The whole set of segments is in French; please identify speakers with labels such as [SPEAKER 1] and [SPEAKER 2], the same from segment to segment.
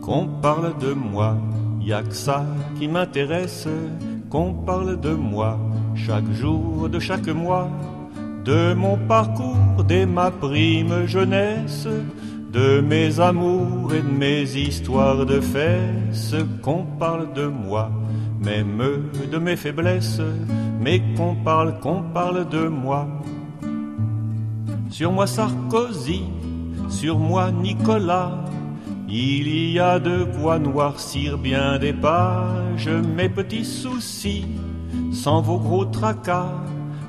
[SPEAKER 1] qu'on parle de moi. Y a que ça qui m'intéresse, qu'on parle de moi, chaque jour de chaque mois, de mon parcours dès ma prime jeunesse, de mes amours et de mes histoires de fesses, qu'on parle de moi, même de mes faiblesses, mais qu'on parle de moi. Sur moi Sarkozy, sur moi Nicolas, il y a de quoi noircir bien des pages, mes petits soucis, sans vos gros tracas.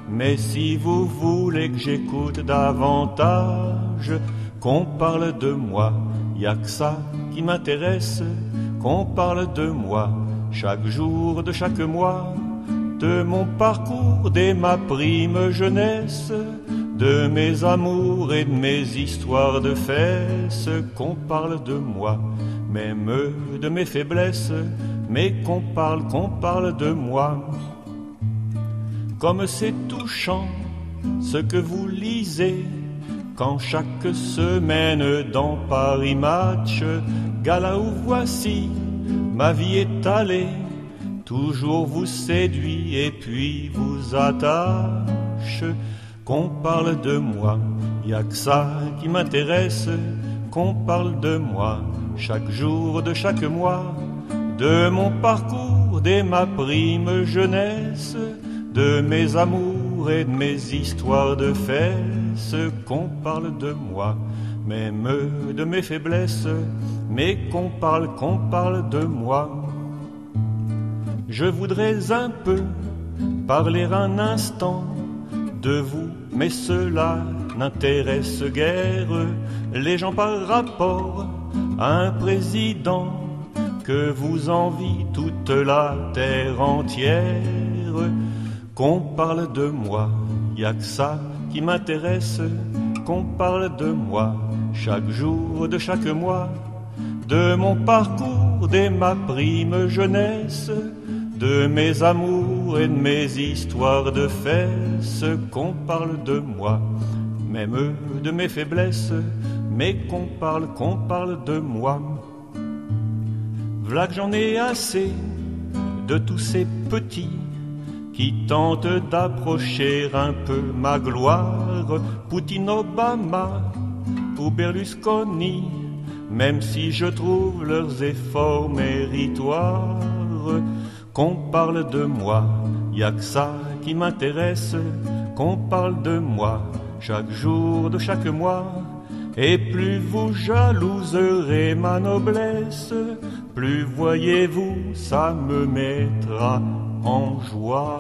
[SPEAKER 1] Mais si vous voulez que j'écoute davantage, qu'on parle de moi, y a que ça qui m'intéresse, qu'on parle de moi, chaque jour de chaque mois, de mon parcours dès ma prime jeunesse, de mes amours et de mes histoires de fesses, qu'on parle de moi, même de mes faiblesses, mais qu'on parle de moi. Comme c'est touchant ce que vous lisez, quand chaque semaine dans Paris Match, gala où voici ma vie étalée, toujours vous séduit et puis vous attache. Qu'on parle de moi, y a que ça qui m'intéresse, qu'on parle de moi, chaque jour de chaque mois, de mon parcours dès ma prime jeunesse, de mes amours et de mes histoires de fesses, qu'on parle de moi, même de mes faiblesses, mais qu'on parle de moi. Je voudrais un peu parler un instant de vous, mais cela n'intéresse guère les gens par rapport à un président que vous envie toute la terre entière. Qu'on parle de moi, y a que ça qui m'intéresse, qu'on parle de moi, chaque jour de chaque mois, de mon parcours dès ma prime jeunesse, de mes amours et de mes histoires de fesses, qu'on parle de moi, même de mes faiblesses, mais qu'on parle de moi. V'là que j'en ai assez de tous ces petits qui tentent d'approcher un peu ma gloire, Poutine, Obama ou Berlusconi, même si je trouve leurs efforts méritoires. Qu'on parle de moi, y a que ça qui m'intéresse, qu'on parle de moi, chaque jour de chaque mois. Et plus vous jalouserez ma noblesse, plus voyez-vous, ça me mettra en joie.